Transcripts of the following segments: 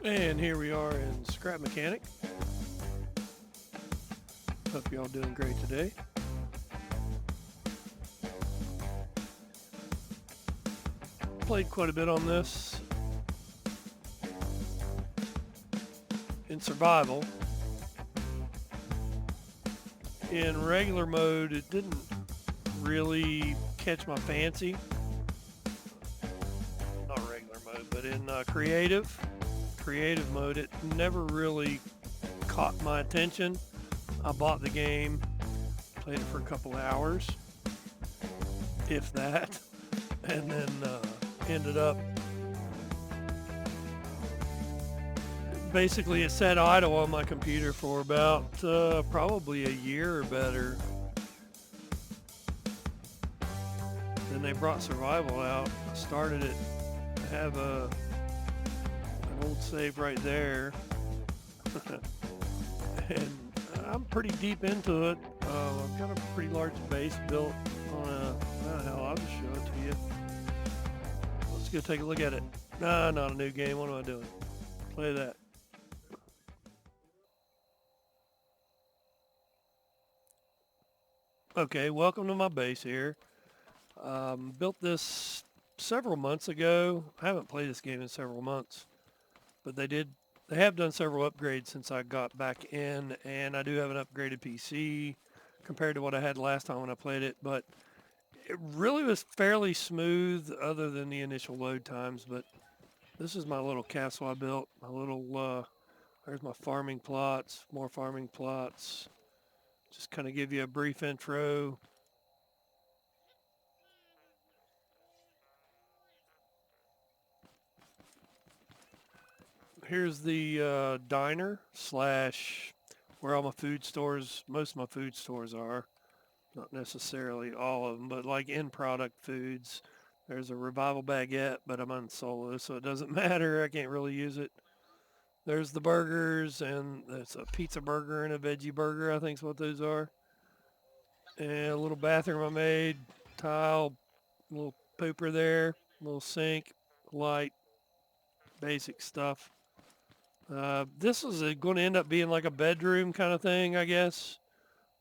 And here we are in Scrap Mechanic. Hope you're all doing great today. Played quite a bit on this in survival. In regular mode, it didn't really catch my fancy. Not regular mode, but in creative mode, it never really caught my attention. I bought the game, played it for a couple hours, if that, and then ended up basically it sat idle on my computer for about probably a year or better. Then they brought survival out. I started it. I have an old save right there, and I'm pretty deep into it. I've got a pretty large base built on a. Hell, I'll just show it to you. Let's go take a look at it. Nah, not a new game. What am I doing? Play that. Okay, welcome to my base here. Built this several months ago. I haven't played this game in several months, but they have done several upgrades since I got back in, and I do have an upgraded PC compared to what I had last time when I played it, but it really was fairly smooth other than the initial load times. But this is my little castle I built. There's my farming plots, more farming plots. Just kind of give you a brief intro. Here's the diner slash where all my food stores, most of my food stores are. Not necessarily all of them, but like end product foods. There's a revival baguette, but I'm on solo, so it doesn't matter. I can't really use it. There's the burgers, and there's a pizza burger and a veggie burger, I think is what those are. And a little bathroom I made, tile, little pooper there, little sink, light, basic stuff. This was going to end up being like a bedroom kind of thing, I guess,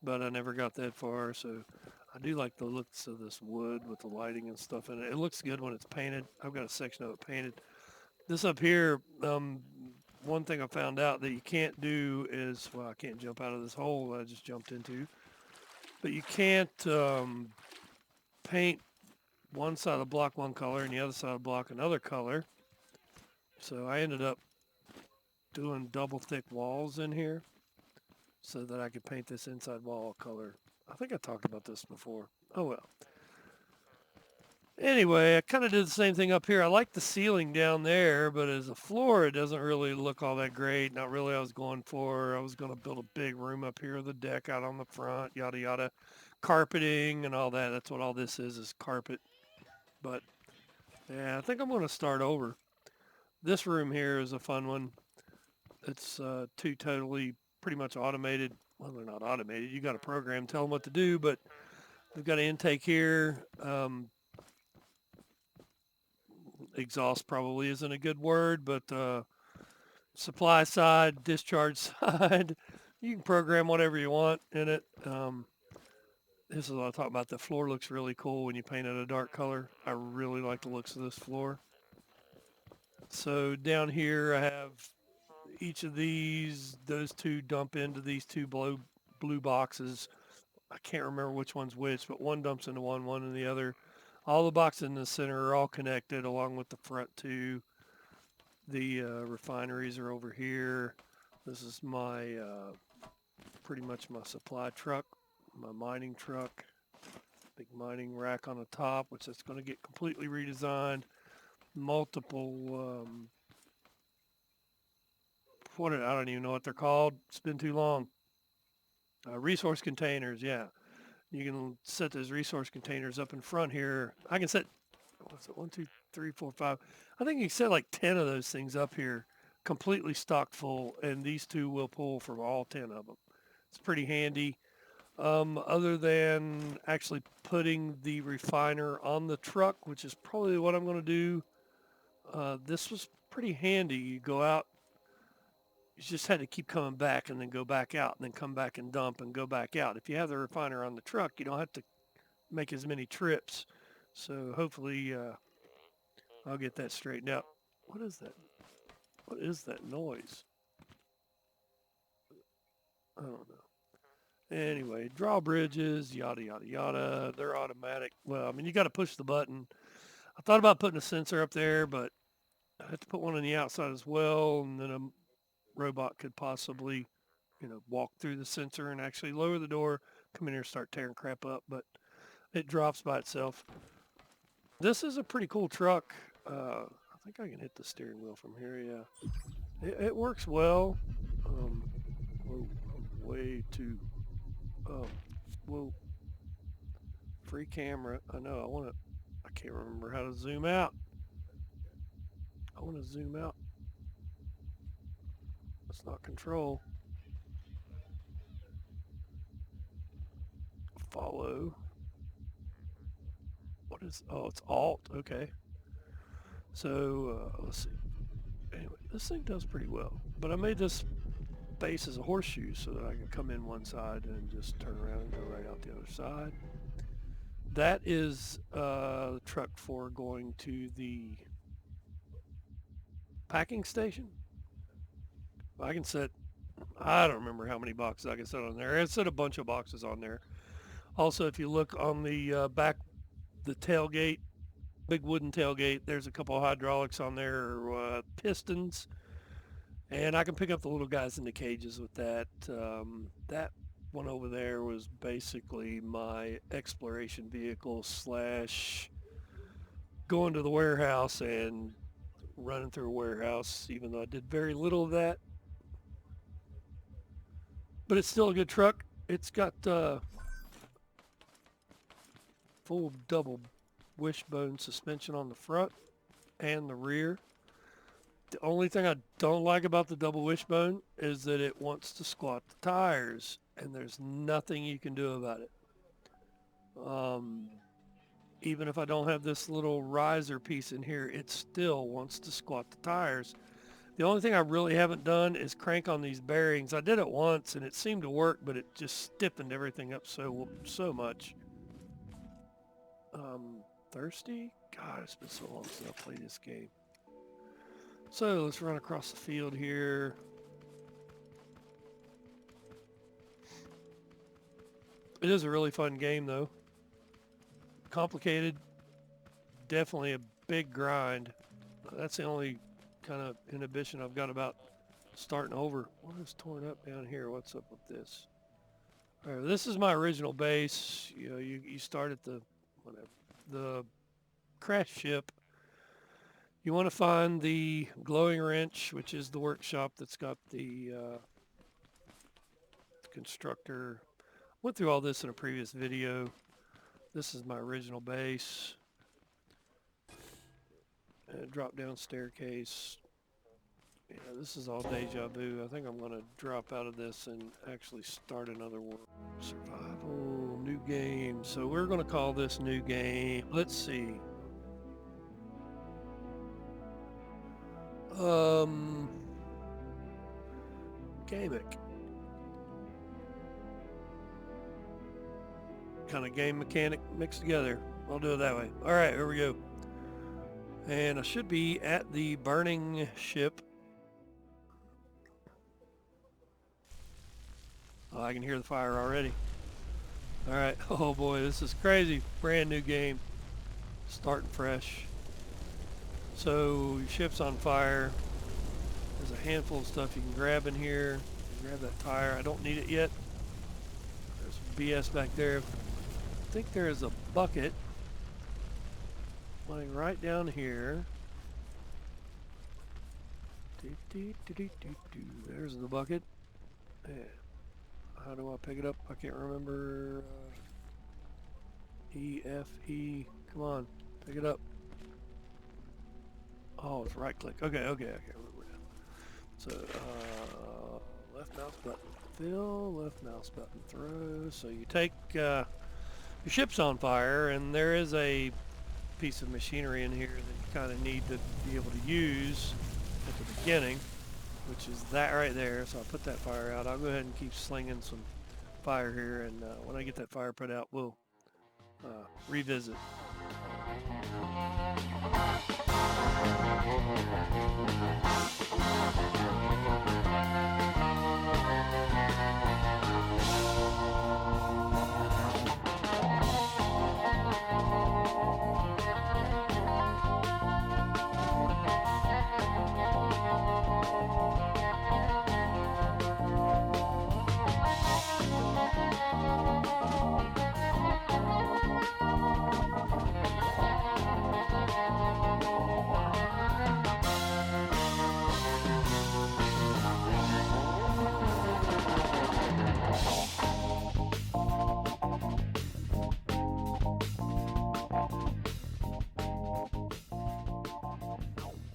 but I never got that far. So I do like the looks of this wood with the lighting and stuff in it. It looks good when it's painted. I've got a section of it painted. This up here, one thing I found out that you can't do is, well, I can't jump out of this hole that I just jumped into, but you can't paint one side of the block one color and the other side of the block another color. So I ended up doing double thick walls in here so that I could paint this inside wall color. I think I talked about this before. Oh well. Anyway, I kind of did the same thing up here. I like the ceiling down there, but as a floor, it doesn't really look all that great. Not really. I was going to build a big room up here with a deck out on the front, yada yada, carpeting and all that. That's what all this is carpet. But yeah, I think I'm going to start over. This room here is a fun one. It's two totally pretty much automated. Well, they're not automated. You got a program, tell them what to do, but we've got an intake here. Exhaust probably isn't a good word, but supply side, discharge side, you can program whatever you want in it. This is what I talk about. The floor looks really cool when you paint it a dark color. I really like the looks of this floor. So down here I have each of these, those two dump into these two blue boxes. I can't remember which one's which, but one dumps into one in the other. All the boxes in the center are all connected along with the front two. The refineries are over here. This is my pretty much my supply truck, my mining truck. Big mining rack on the top, which is going to get completely redesigned. Multiple, I don't even know what they're called. It's been too long. Resource containers, yeah. You can set those resource containers up in front here. I can set, what's it, 1, 2, 3, 4, 5. I think you can set like 10 of those things up here, completely stocked full, and these two will pull from all 10 of them. It's pretty handy. Other than actually putting the refiner on the truck, which is probably what I'm going to do. This was pretty handy. You go out. you just had to keep coming back and then go back out and then come back and dump and go back out. If you have the refiner on the truck, you don't have to make as many trips. So hopefully I'll get that straightened out. What is that? What is that noise? I don't know. Anyway, drawbridges, yada, yada, yada. They're automatic. Well, I mean, you got to push the button. I thought about putting a sensor up there, but I had to put one on the outside as well. And then a robot could possibly, walk through the sensor and actually lower the door, come in here and start tearing crap up. But it drops by itself. This is a pretty cool truck. I think I can hit the steering wheel from here. Yeah, it works well. Whoa, way too. Oh, whoa. Free camera. I know. I can't remember how to zoom out. I want to zoom out. It's not control. Follow. What is? Oh, it's Alt. Okay. So let's see. Anyway, this thing does pretty well. But I made this base as a horseshoe so that I can come in one side and just turn around and go right out the other side. That is the truck for going to the packing station. I can set, I don't remember how many boxes I can set on there. I set a bunch of boxes on there. Also, if you look on the back, the tailgate, big wooden tailgate, there's a couple of hydraulics on there, pistons. And I can pick up the little guys in the cages with that. That one over there was basically my exploration vehicle slash going to the warehouse and running through a warehouse, even though I did very little of that. But it's still a good truck. It's got full double wishbone suspension on the front and the rear. The only thing I don't like about the double wishbone is that it wants to squat the tires, and there's nothing you can do about it. Even if I don't have this little riser piece in here, it still wants to squat the tires. The only thing I really haven't done is crank on these bearings. I did it once, and it seemed to work, but it just stiffened everything up so much. Thirsty? God, it's been so long since I played this game. So let's run across the field here. It is a really fun game though. Complicated. Definitely a big grind. That's the only kind of inhibition I've got about starting over. What is torn up down here? What's up with this? All right, this is my original base. You start at the crash ship. You want to find the glowing wrench, which is the workshop that's got the constructor. Went through all this in a previous video. This is my original base. Drop down staircase. Yeah, this is all deja vu. I think I'm going to drop out of this and actually start another world. Survival, new game. So we're going to call this new game. Let's see. Gamic. Kind of game mechanic mixed together. I'll do it that way. All right, here we go. And I should be at the burning ship. Oh, I can hear the fire already. All right. Oh boy, this is crazy. Brand new game. Starting fresh. So your ship's on fire. There's a handful of stuff you can grab in here. Grab that tire. I don't need it yet. There's BS back there. I think there is a bucket lying right down here. There's the bucket. Yeah. How do I pick it up? I can't remember. E-F-E. Come on. Pick it up. Oh, it's right click. Okay, I can't remember now. So, left mouse button fill, left mouse button throw. So you take, your ship's on fire, and there is a piece of machinery in here that you kind of need to be able to use at the beginning. which is that right there. So I'll put that fire out. I'll go ahead and keep slinging some fire here, and when I get that fire put out, we'll revisit.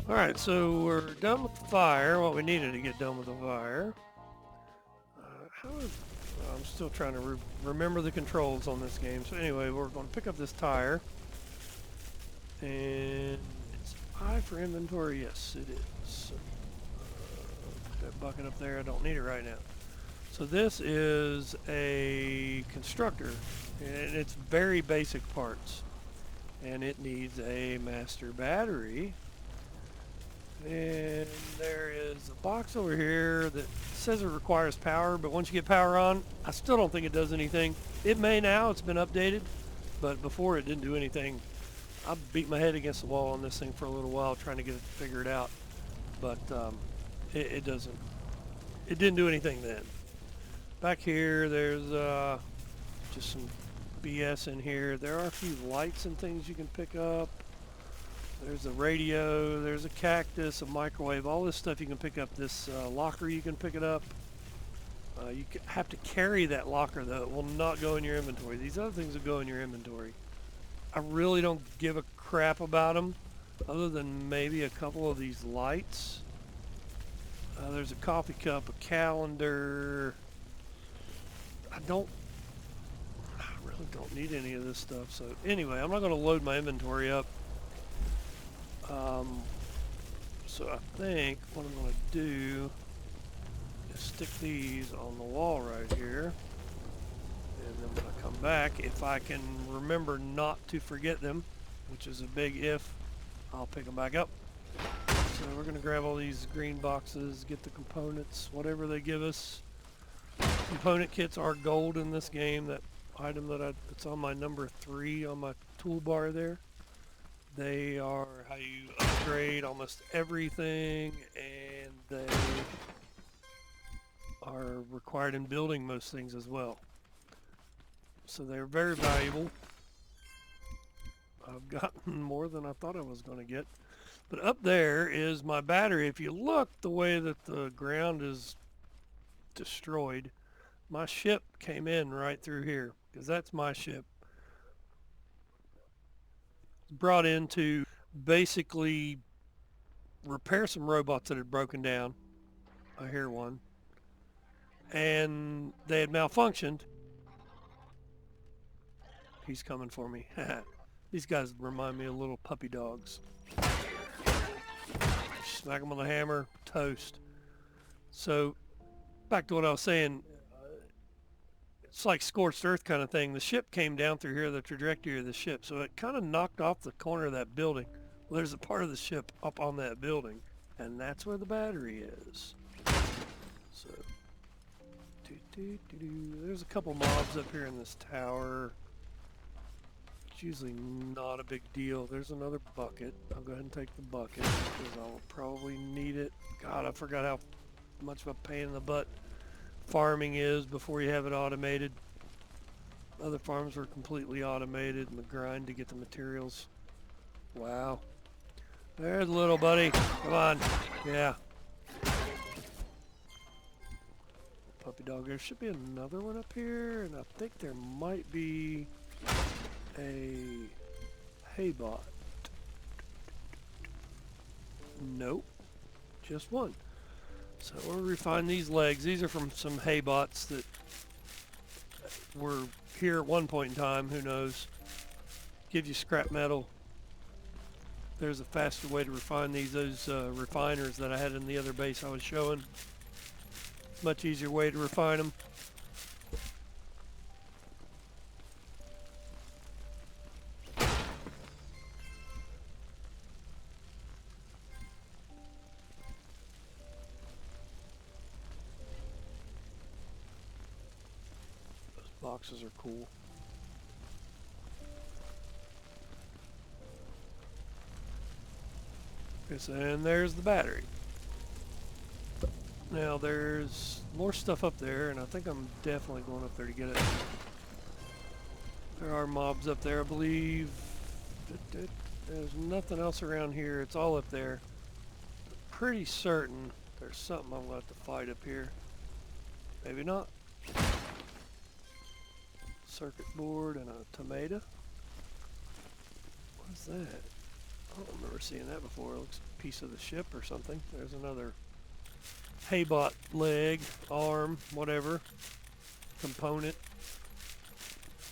Alright, so we're done with the fire, what we needed to get done with the fire. I'm still trying to remember the controls on this game. So anyway, we're going to pick up this tire. And it's I for inventory, yes it is. Put that bucket up there, I don't need it right now. So this is a constructor, and it's very basic parts. And it needs a master battery. And there is a box over here that says it requires power, but once you get power on, I still don't think it does anything. It may now, it's been updated, but before it didn't do anything. I beat my head against the wall on this thing for a little while trying to get it figured out, but it didn't do anything then. Back here, there's just some BS in here. There are a few lights and things you can pick up. There's a radio, there's a cactus, a microwave, all this stuff you can pick up. This locker, you can pick it up. You have to carry that locker, though. It will not go in your inventory. These other things will go in your inventory. I really don't give a crap about them, other than maybe a couple of these lights. There's a coffee cup, a calendar. I really don't need any of this stuff. So anyway, I'm not going to load my inventory up. So I think what I'm going to do is stick these on the wall right here. And then when I come back, if I can remember not to forget them, which is a big if, I'll pick them back up. So we're going to grab all these green boxes, get the components, whatever they give us. Component kits are gold in this game. That item that's on my number 3 on my toolbar there. They are how you upgrade almost everything, and they are required in building most things as well. So they're very valuable. I've gotten more than I thought I was going to get. But up there is my battery. If you look the way that the ground is destroyed, my ship came in right through here, because that's my ship. Brought in to basically repair some robots that had broken down. I hear one. And they had malfunctioned. He's coming for me. These guys remind me of little puppy dogs. Smack them with a hammer, toast. So, back to what I was saying, it's like scorched earth kind of thing. The ship came down through here, the trajectory of the ship, so it kind of knocked off the corner of that building. Well, there's a part of the ship up on that building, and that's where the battery is. So, there's a couple mobs up here in this tower. It's usually not a big deal. There's another bucket. I'll go ahead and take the bucket because I'll probably need it. God, I forgot how much of a pain in the butt farming is before you have it automated. Other farms were completely automated, and the grind to get the materials. Wow. There's little buddy. Come on. Yeah. Puppy dog. There should be another one up here, and I think there might be a haybot. Nope. Just one. So we'll refine these legs. These are from some haybots that were here at one point in time. Who knows? Give you scrap metal. there's a faster way to refine these. Those refiners that I had in the other base I was showing, much easier way to refine them. Those boxes are cool. And there's the battery. Now there's more stuff up there, and I think I'm definitely going up there to get it. There are mobs up there, I believe. There's nothing else around here. It's all up there. Pretty certain there's something I'm going to have to fight up here. Maybe not. Circuit board and a tomato. What is that? I don't remember seeing that before. It looks a piece of the ship or something. There's another Haybot leg, arm, whatever, component.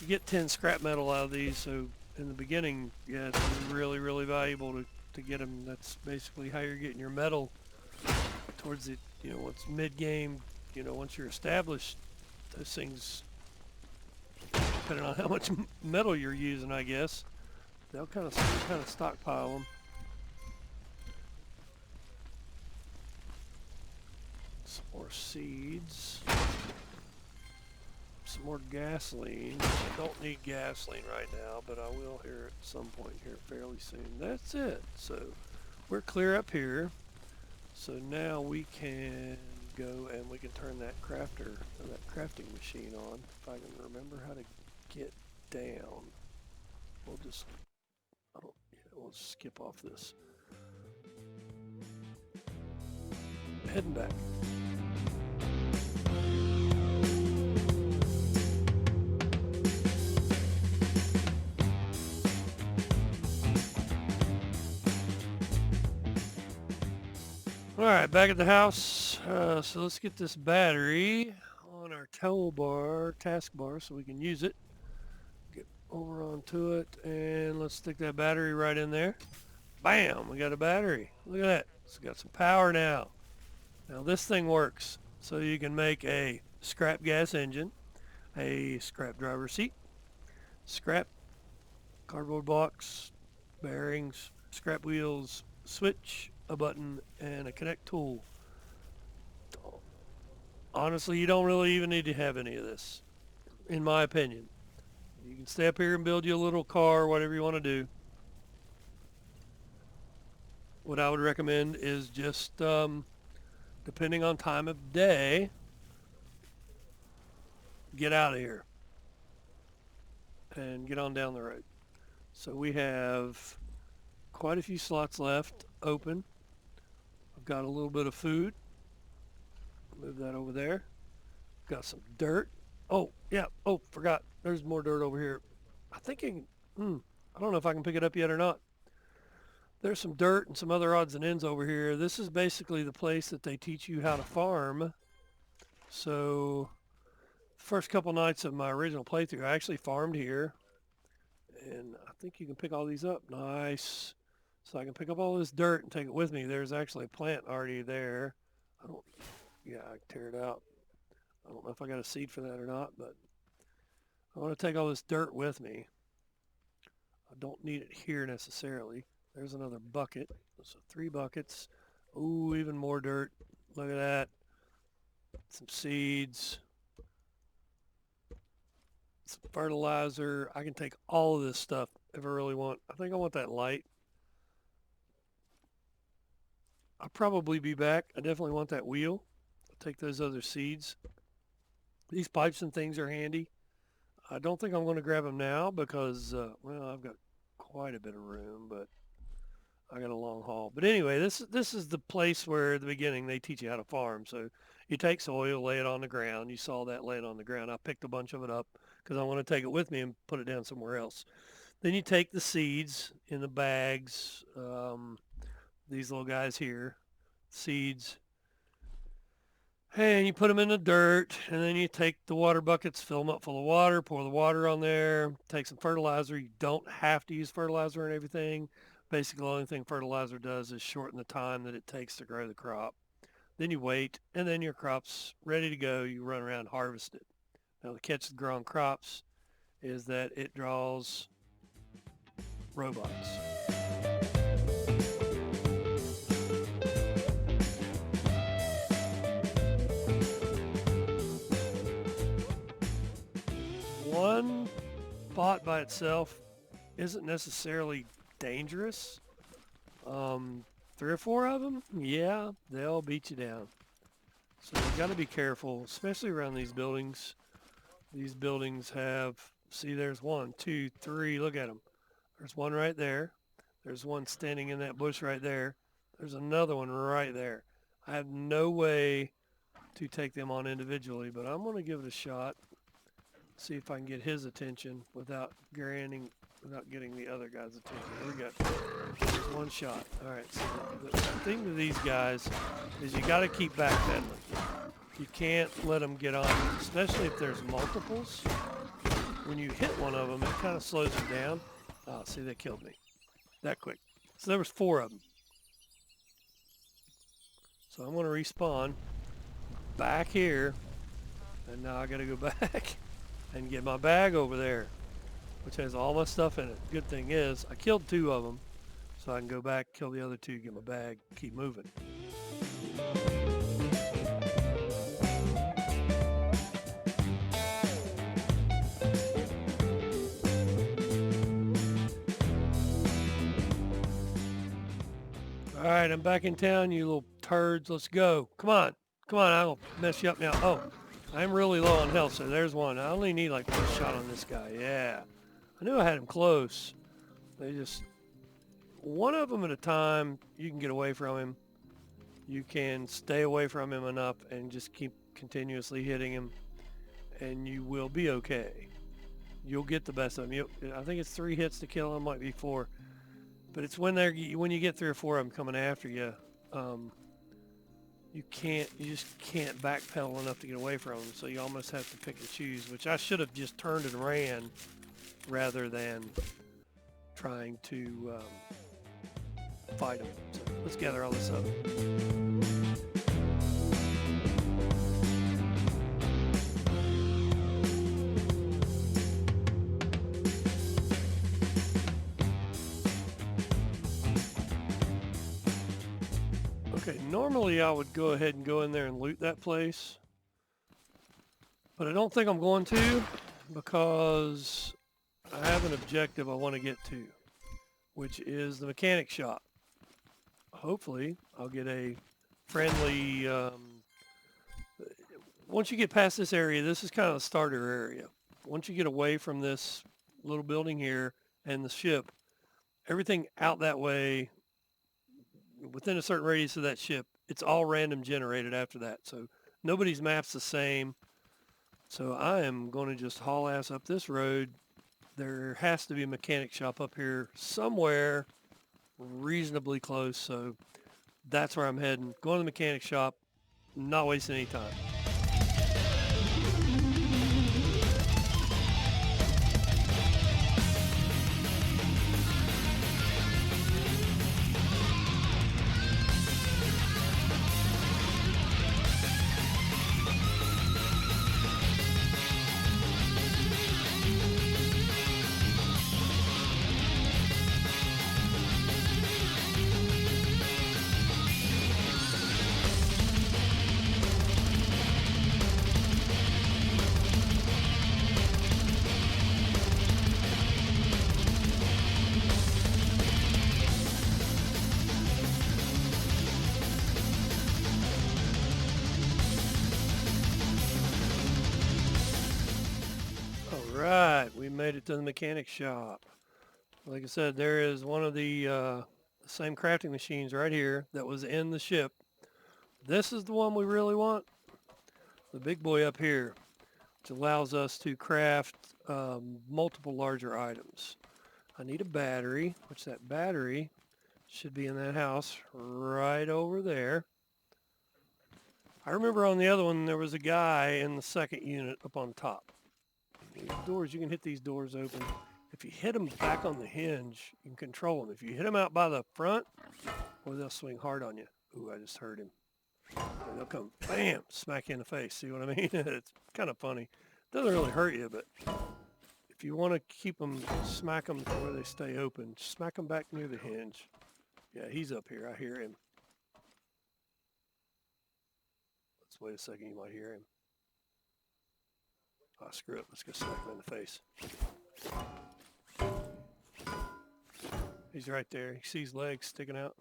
You get 10 scrap metal out of these, so in the beginning, yeah, it's really, really valuable to get them. That's basically how you're getting your metal towards the, once mid-game, once you're established, those things, depending on how much metal you're using, I guess, they'll kind of stockpile them. Some more seeds. Some more gasoline. I don't need gasoline right now, but I will here at some point here fairly soon. That's it. So we're clear up here. So now we can go and we can turn that crafting machine on. If I can remember how to get down. We'll skip off this. Heading back. All right, back at the house. So let's get this battery on our taskbar so we can use it. Get over onto it, and let's stick that battery right in there. Bam, we got a battery. Look at that. It's got some power now. Now this thing works. So you can make a scrap gas engine, a scrap driver seat, scrap cardboard box, bearings, scrap wheels, switch, a button, and a connect tool. Honestly, you don't really even need to have any of this, in my opinion. You can stay up here and build you a little car, whatever you want to do. What I would recommend is just, depending on time of day, get out of here and get on down the road. So we have quite a few slots left open. I've got a little bit of food. Move that over there. Got some dirt. Oh, yeah. Oh, forgot. There's more dirt over here. I think I don't know if I can pick it up yet or not. There's some dirt and some other odds and ends over here. This is basically the place that they teach you how to farm. So the first couple nights of my original playthrough, I actually farmed here. And I think you can pick all these up. Nice. So I can pick up all this dirt and take it with me. There's actually a plant already there. I can tear it out. I don't know if I got a seed for that or not, but I want to take all this dirt with me. I don't need it here necessarily. There's another bucket. So 3 buckets. Ooh, even more dirt. Look at that. Some seeds. Some fertilizer. I can take all of this stuff if I really want. I think I want that light. I'll probably be back. I definitely want that wheel. I'll take those other seeds. These pipes and things are handy. I don't think I'm going to grab them now because, I've got quite a bit of room, but I got a long haul. But anyway, this is the place where at the beginning they teach you how to farm. So you take soil, lay it on the ground. You saw that laying on the ground. I picked a bunch of it up because I want to take it with me and put it down somewhere else. Then you take the seeds in the bags, these little guys here, seeds, and you put them in the dirt, and then you take the water buckets, fill them up full of water, pour the water on there, take some fertilizer. You don't have to use fertilizer and everything, Basically, the only thing fertilizer does is shorten the time that it takes to grow the crop. Then you wait, and then your crop's ready to go. You run around and harvest it. Now, the catch with growing crops is that it draws robots. One bot by itself isn't necessarily dangerous. 3 or 4 of them, yeah, they'll beat you down. So you got to be careful, especially around these buildings. These buildings have, see, there's 1, 2, 3, look at them. There's one right there. There's one standing in that bush right there. There's another one right there. I have no way to take them on individually, but I'm going to give it a shot. See if I can get his attention without getting the other guy's attention. Here we go. There's one shot. All right. So the thing to these guys is you got to keep backpedaling. You can't let them get on, especially if there's multiples. When you hit one of them, it kind of slows them down. Oh, see, they killed me that quick. So there was 4 of them. So I'm going to respawn back here, and now I got to go back and get my bag over there, which has all my stuff in it. Good thing is I killed 2 of them, so I can go back, kill the other 2, get my bag, keep moving. All right, I'm back in town, you little turds. Let's go. Come on. Come on, I'll mess you up now. Oh, I'm really low on health, so there's one. I only need like 1 shot on this guy. Yeah. I knew I had him close. They just, one of them at a time, you can get away from him. You can stay away from him enough and just keep continuously hitting him, and you will be okay. You'll get the best of him. I think it's 3 hits to kill him, might be 4. But it's when you get 3 or 4 of them coming after you, you just can't backpedal enough to get away from them. So you almost have to pick and choose, which I should have just turned and ran rather than trying to fight them. So let's gather all this up. Okay, normally I would go ahead and go in there and loot that place, but I don't think I'm going to because I have an objective I want to get to, which is the mechanic shop. Hopefully I'll get a friendly, once you get past this area, this is kind of the starter area. Once you get away from this little building here and the ship, everything out that way, within a certain radius of that ship, it's all random generated after that. So nobody's map's the same. So I am going to just haul ass up this road. There has to be a mechanic shop up here somewhere reasonably close. So that's where I'm heading. Going to the mechanic shop, not wasting any time. Right, we made it to the mechanic shop. Like I said, there is one of the same crafting machines right here that was in the ship. This is the one we really want. The big boy up here, which allows us to craft multiple larger items. I need a battery, which that battery should be in that house right over there. I remember on the other one, there was a guy in the second unit up on top. These doors, you can hit these doors open. If you hit them back on the hinge, you can control them. If you hit them out by the front, well, they'll swing hard on you. Ooh, I just heard him. And they'll come, bam, smack you in the face. See what I mean? It's kind of funny. Doesn't really hurt you, but if you want to keep them, smack them to where they stay open. Smack them back near the hinge. Yeah, he's up here. I hear him. Let's wait a second. You might hear him. Oh, screw it. Let's go smack him in the face. He's right there. He sees legs sticking out.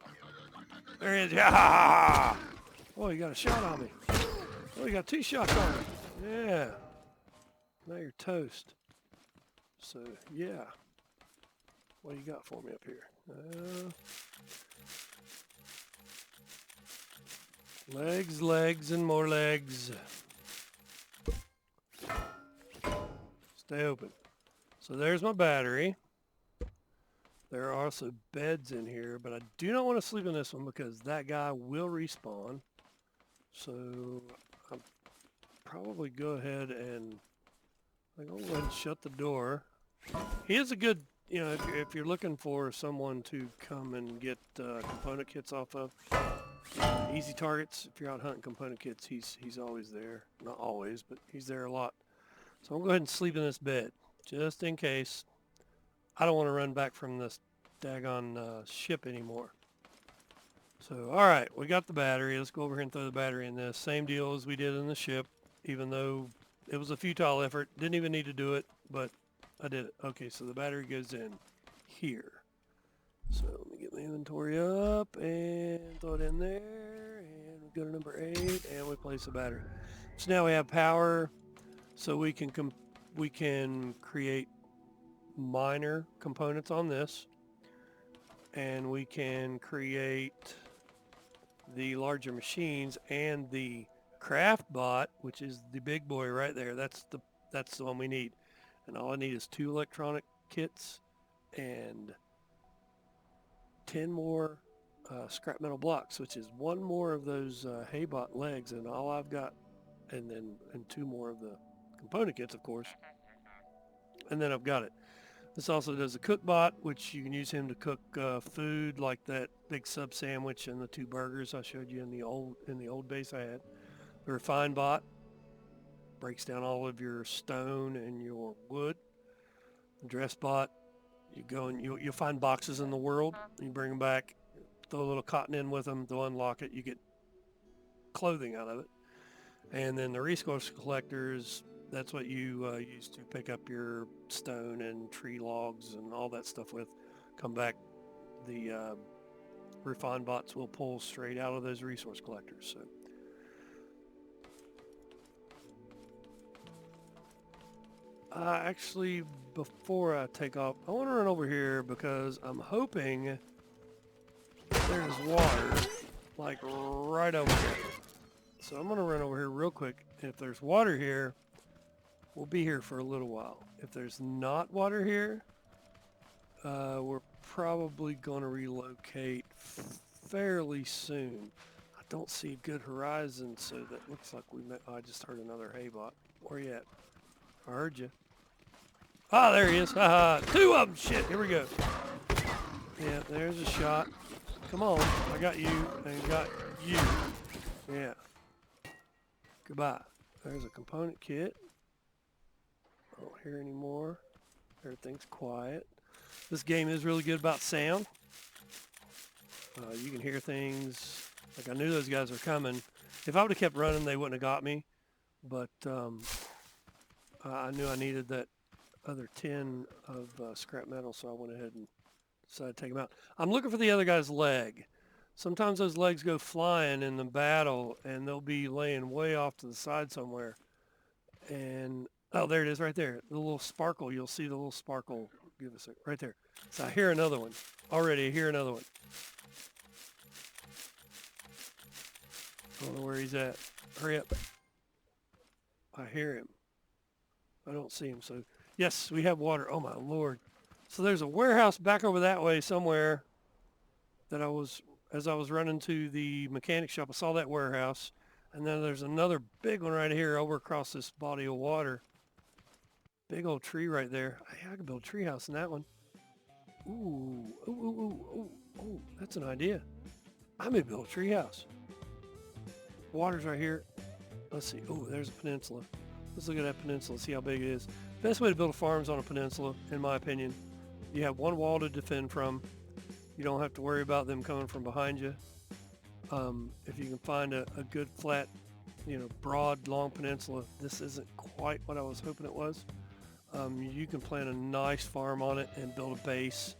There he is. Yeah! Oh, you got a shot on me. Oh, you got 2 shots on me. Yeah. Now you're toast. So, yeah. What do you got for me up here? Legs, legs, and more legs. Stay open. So there's my battery. There are also beds in here, but I do not want to sleep in this one because that guy will respawn. So I'll probably go ahead and I'm going to go ahead and shut the door. He is a good, you know, if you're looking for someone to come and get component kits off of, easy targets. If you're out hunting component kits, he's always there. Not always, but he's there a lot. So I'm going to go ahead and sleep in this bed just in case. I don't want to run back from this daggone ship anymore. So, all right, we got the battery. Let's go over here and throw the battery in this. Same deal as we did in the ship, even though it was a futile effort. Didn't even need to do it, but I did it. Okay, so the battery goes in here. So let me get my inventory up and throw it in there. And we go to number 8, and we place the battery. So now we have power, so we can create minor components on this, and we can create the larger machines and the craft bot, which is the big boy right there. That's the one we need, and all I need is 2 electronic kits and 10 more scrap metal blocks, which is 1 more of those Haybot legs, and all I've got, and 2 more of the component kits, of course, and then I've got it. This also does a cook bot, which you can use him to cook food like that big sub sandwich and the 2 burgers I showed you in the old base I had. The refine bot breaks down all of your stone and your wood. The dress bot, you go and you'll find boxes in the world. You bring them back, throw a little cotton in with them, they'll unlock it. You get clothing out of it. And then the resource collectors, that's what you use to pick up your stone and tree logs and all that stuff with. Come back, the refine bots will pull straight out of those resource collectors. So actually, before I take off, I want to run over here because I'm hoping there's water like right over here. So I'm going to run over here real quick. And if there's water here, we'll be here for a little while. If there's not water here, we're probably going to relocate fairly soon. I don't see a good horizon, so that looks like we met. Oh, I just heard another Haybot. Where you at? I heard you. Ah, there he is. Haha, 2 of them. Shit, here we go. Yeah, there's a shot. Come on, I got you, and got you. Yeah. Goodbye. There's a component kit. I don't hear any more. Everything's quiet. This game is really good about sound. You can hear things. Like, I knew those guys were coming. If I would have kept running, they wouldn't have got me. But I knew I needed that other 10 of scrap metal, so I went ahead and decided to take them out. I'm looking for the other guy's leg. Sometimes those legs go flying in the battle, and they'll be laying way off to the side somewhere. And, oh, there it is right there. The little sparkle. You'll see the little sparkle. Give us a second. Right there. So I hear another one. Already, I hear another one. I don't know where he's at. Hurry up. I hear him. I don't see him. So, yes, we have water. Oh, my Lord. So there's a warehouse back over that way somewhere that as I was running to the mechanic shop, I saw that warehouse. And then there's another big one right here over across this body of water. Big old tree right there. I could build a tree house in that one. Ooh, ooh, ooh, ooh, ooh, ooh, that's an idea. I may build a tree house. Water's right here. Let's see. Oh, there's a peninsula. Let's look at that peninsula, see how big it is. Best way to build a farm is on a peninsula, in my opinion. You have one wall to defend from. You don't have to worry about them coming from behind you. If you can find a good flat, broad, long peninsula, this isn't quite what I was hoping it was. You can plant a nice farm on it and build a base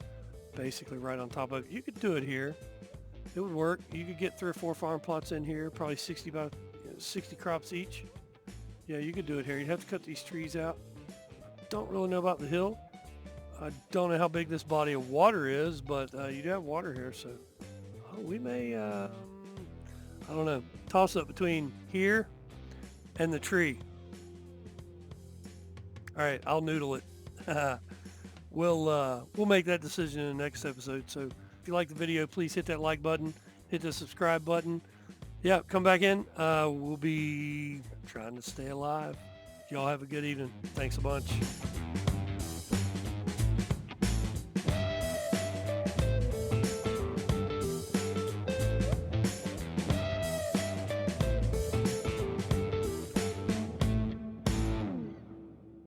basically right on top of it. You could do it here. It would work. You could get 3 or 4 farm plots in here, probably 60 crops each. Yeah, you could do it here. You'd have to cut these trees out. Don't really know about the hill. I don't know how big this body of water is, but you do have water here, so we may, I don't know, toss up between here and the tree. All right, I'll noodle it. We'll make that decision in the next episode. So if you like the video, please hit that like button, hit the subscribe button. Yeah, come back in. We'll be trying to stay alive. Y'all have a good evening. Thanks a bunch.